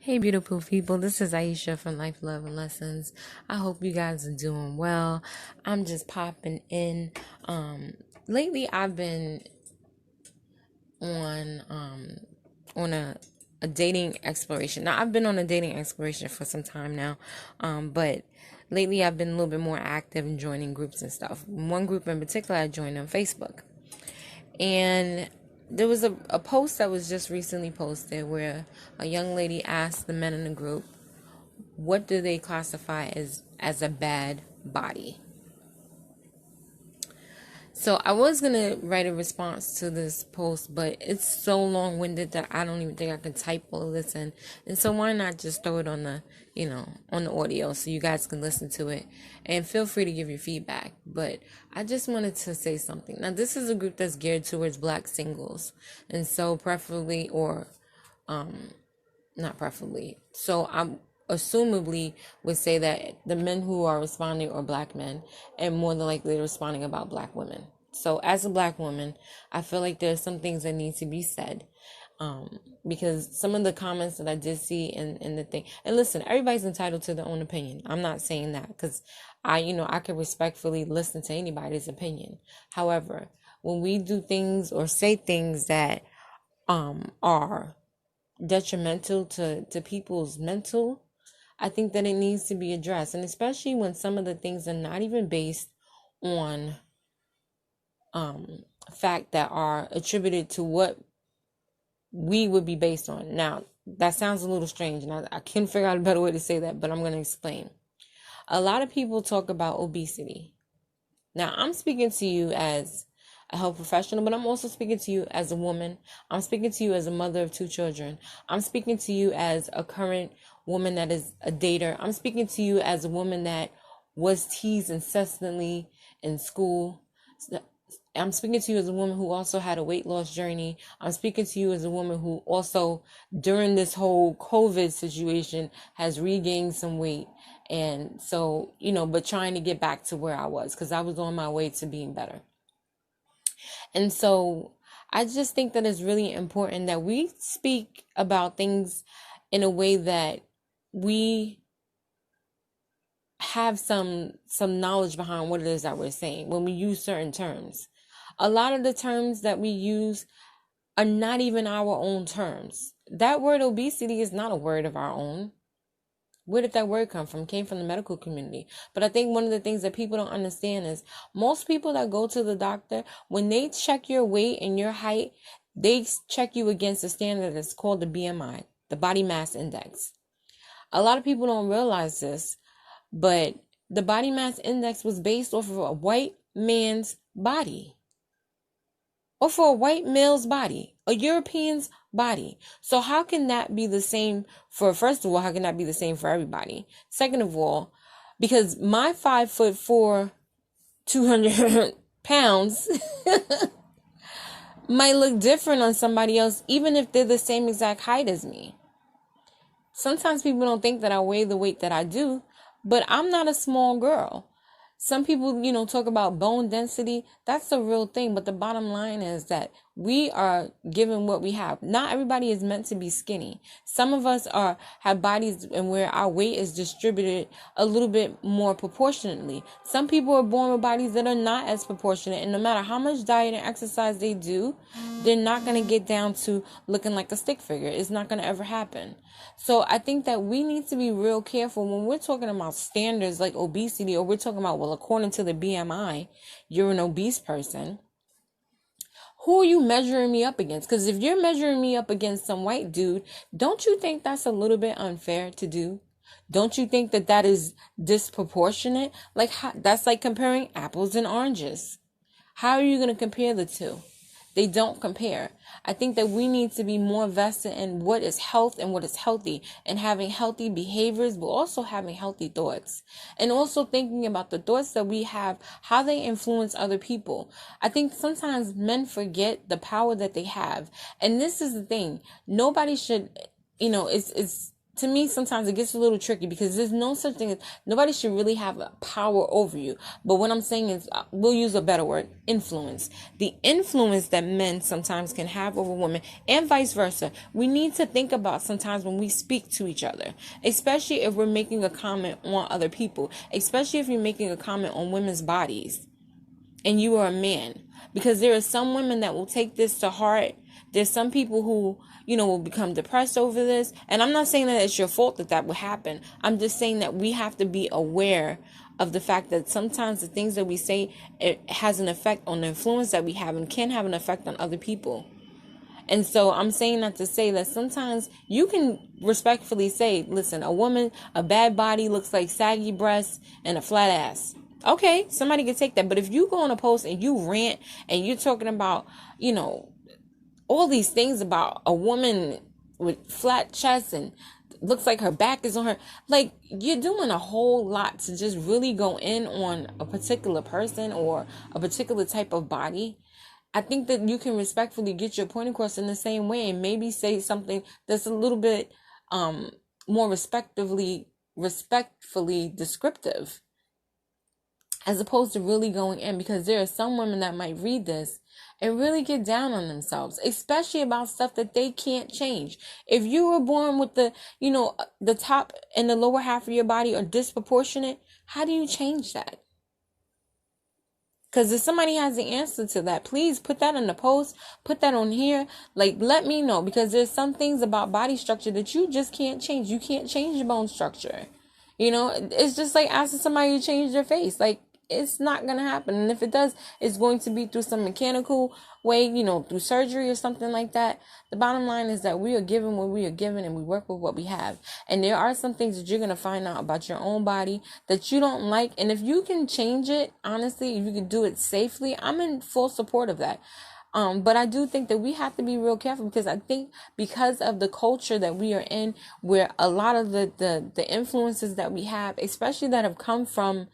Hey, beautiful people. This is Aisha from Life, Love, and Lessons. I hope you guys are doing well. I'm just popping in. Lately, I've been on a dating exploration. Now, I've been on a dating exploration for some time now, but lately I've been a little bit more active in joining groups and stuff. One group in particular, I joined on Facebook, and there was a post that was just recently posted where a young lady asked the men in the group, what do they classify as a bad body? So I was gonna write a response to this post, but it's so long-winded that I don't even think I can type all of this in. And so why not just throw it on the audio so you guys can listen to it, and feel free to give your feedback. But I just wanted to say something. Now, this is a group that's geared towards Black singles, and so preferably, or not preferably. So I'm assumably would say that the men who are responding are Black men, and more than likely responding about Black women. So as a Black woman, I feel like there's some things that need to be said. Because some of the comments that I did see in the thing, and listen, everybody's entitled to their own opinion. I'm not saying that, because I can respectfully listen to anybody's opinion. However, when we do things or say things that are detrimental to people's mental, I think that it needs to be addressed. And especially when some of the things are not even based on fact that are attributed to what we would be based on. Now, that sounds a little strange, and I couldn't figure out a better way to say that, but I'm going to explain. A lot of people talk about obesity. Now, I'm speaking to you as a health professional, but I'm also speaking to you as a woman. I'm speaking to you as a mother of 2 children. I'm speaking to you as a current woman that is a dater. I'm speaking to you as a woman that was teased incessantly in school. I'm speaking to you as a woman who also had a weight loss journey. I'm speaking to you as a woman who also, during this whole COVID situation, has regained some weight. And so, but trying to get back to where I was, because I was on my way to being better. And so I just think that it's really important that we speak about things in a way that we have some knowledge behind what it is that we're saying when we use certain terms. A lot of the terms that we use are not even our own terms. That word obesity is not a word of our own. Where did that word come from? It came from the medical community. But I think one of the things that people don't understand is most people that go to the doctor, when they check your weight and your height, they check you against a standard that's called the BMI, the body mass index. A lot of people don't realize this, but the body mass index was based off of a white man's body, or for a white male's body, a European's body. So how can that be the same first of all, how can that be the same for everybody? Second of all, because my 5'4", 200 pounds might look different on somebody else, even if they're the same exact height as me. Sometimes people don't think that I weigh the weight that I do, but I'm not a small girl. Some people, talk about bone density. That's a real thing. But the bottom line is that we are given what we have. Not everybody is meant to be skinny. Some of us have bodies and where our weight is distributed a little bit more proportionately. Some people are born with bodies that are not as proportionate. And no matter how much diet and exercise they do, they're not going to get down to looking like a stick figure. It's not going to ever happen. So I think that we need to be real careful when we're talking about standards like obesity, or we're talking about, well, according to the BMI, you're an obese person. Who are you measuring me up against? Because if you're measuring me up against some white dude, don't you think that's a little bit unfair to do? Don't you think that is disproportionate? Like, that's like comparing apples and oranges. How are you going to compare the two? They don't compare. I think that we need to be more vested in what is health and what is healthy, and having healthy behaviors, but also having healthy thoughts, and also thinking about the thoughts that we have, how they influence other people. I think sometimes men forget the power that they have. And this is the thing. Nobody should, it's to me, sometimes it gets a little tricky because there's no such thing as nobody should really have a power over you. But what I'm saying is, we'll use a better word, influence. The influence that men sometimes can have over women and vice versa. We need to think about sometimes when we speak to each other, especially if we're making a comment on other people, especially if you're making a comment on women's bodies and you are a man, because there are some women that will take this to heart. There's some people who, will become depressed over this. And I'm not saying that it's your fault that would happen. I'm just saying that we have to be aware of the fact that sometimes the things that we say, it has an effect on the influence that we have and can have an effect on other people. And so I'm saying that to say that sometimes you can respectfully say, listen, a bad body looks like saggy breasts and a flat ass. Okay, somebody can take that. But if you go on a post and you rant and you're talking about, all these things about a woman with flat chest and looks like her back is on her, like, you're doing a whole lot to just really go in on a particular person or a particular type of body. I think that you can respectfully get your point across in the same way and maybe say something that's a little bit more respectfully descriptive, as opposed to really going in, because there are some women that might read this and really get down on themselves, especially about stuff that they can't change. If you were born with the top and the lower half of your body are disproportionate, how do you change that? Because if somebody has the answer to that, please put that in the post, put that on here. Like, let me know, because there's some things about body structure that you just can't change. You can't change your bone structure. It's just like asking somebody to change their face. Like, it's not going to happen. And if it does, it's going to be through some mechanical way, through surgery or something like that. The bottom line is that we are given what we are given and we work with what we have. And there are some things that you're going to find out about your own body that you don't like. And if you can change it, honestly, if you can do it safely, I'm in full support of that. But I do think that we have to be real careful, because I think because of the culture that we are in, where a lot of the influences that we have, especially that have come from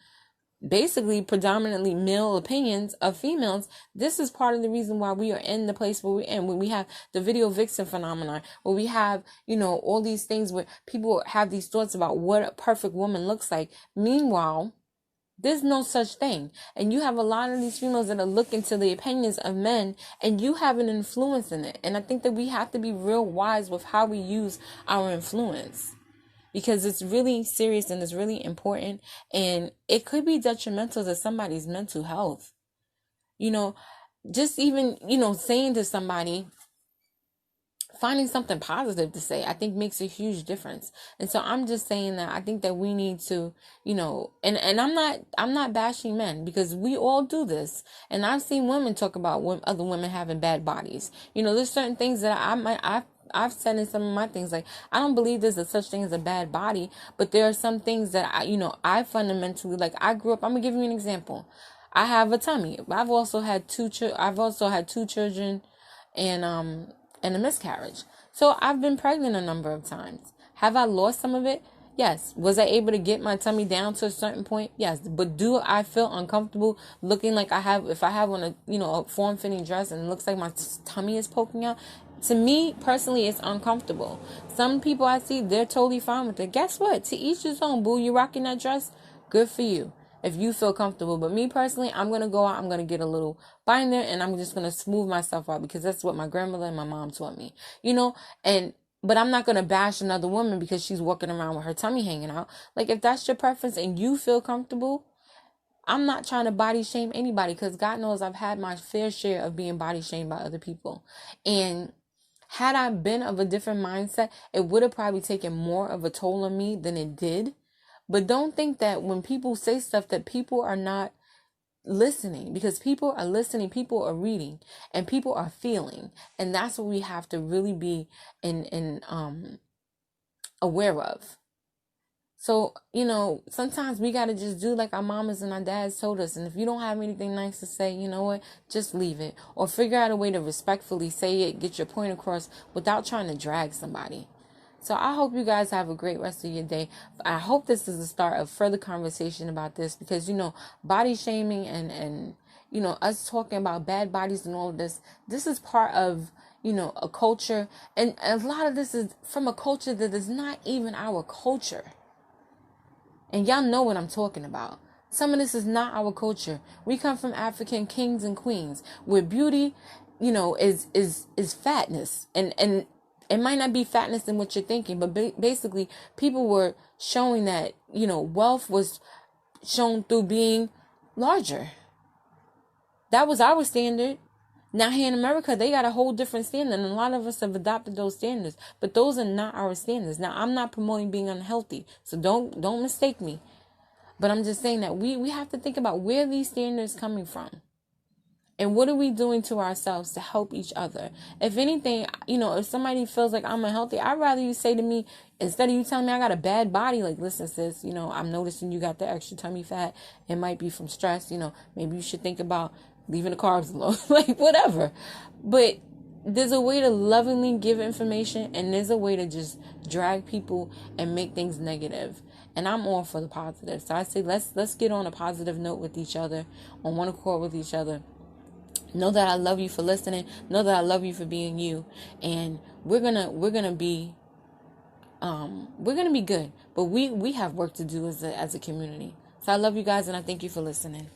basically predominantly male opinions of females, this is part of the reason why we are in the place where we're in, when we have the video vixen phenomenon, where we have, all these things where people have these thoughts about what a perfect woman looks like. Meanwhile, there's no such thing. And you have a lot of these females that are looking to the opinions of men, and you have an influence in it. And I think that we have to be real wise with how we use our influence, because it's really serious and it's really important, and it could be detrimental to somebody's mental health. Just even, saying to somebody, finding something positive to say, I think makes a huge difference. And so I'm just saying that I think that we need to, and I'm not bashing men, because we all do this. And I've seen women talk about other women having bad bodies. There's certain things that I've said in some of my things, like, I don't believe there's a such thing as a bad body, but there are some things that I fundamentally, like, I grew up, I'm gonna give you an example. I have a tummy. I've also had two children and a miscarriage. So I've been pregnant a number of times. Have I lost some of it? Yes. Was I able to get my tummy down to a certain point? Yes. But do I feel uncomfortable looking like if I have on a form-fitting dress and it looks like my tummy is poking out? To me, personally, it's uncomfortable. Some people I see, they're totally fine with it. Guess what? To each his own, boo. You rocking that dress? Good for you, if you feel comfortable. But me personally, I'm going to go out, I'm going to get a little binder, and I'm just going to smooth myself out, because that's what my grandmother and my mom taught me, but I'm not going to bash another woman because she's walking around with her tummy hanging out. Like, if that's your preference and you feel comfortable, I'm not trying to body shame anybody, because God knows I've had my fair share of being body shamed by other people. And had I been of a different mindset, it would have probably taken more of a toll on me than it did. But don't think that when people say stuff that people are not listening, because people are listening, people are reading, and people are feeling. And that's what we have to really be aware of. So, sometimes we got to just do like our mamas and our dads told us. And if you don't have anything nice to say, you know what, just leave it. Or figure out a way to respectfully say it, get your point across without trying to drag somebody. So I hope you guys have a great rest of your day. I hope this is the start of further conversation about this, because, body shaming and us talking about bad bodies and all of this is part of, a culture. And a lot of this is from a culture that is not even our culture. And y'all know what I'm talking about. Some of this is not our culture. We come from African kings and queens where beauty, is fatness. And it might not be fatness in what you're thinking, but basically people were showing that, wealth was shown through being larger. That was our standard. Now here in America, they got a whole different standard, and a lot of us have adopted those standards, but those are not our standards. Now, I'm not promoting being unhealthy, so don't mistake me. But I'm just saying that we have to think about where these standards coming from. And what are we doing to ourselves to help each other? If anything, if somebody feels like I'm unhealthy, I'd rather you say to me, instead of you telling me I got a bad body, like, listen, sis, I'm noticing you got the extra tummy fat. It might be from stress. Maybe you should think about leaving the carbs alone, like whatever. But there's a way to lovingly give information, and there's a way to just drag people and make things negative. And I'm all for the positive. So I say let's get on a positive note with each other, on one accord with each other. Know that I love you for listening. Know that I love you for being you. And we're gonna be good. But we have work to do as a community. So I love you guys, and I thank you for listening.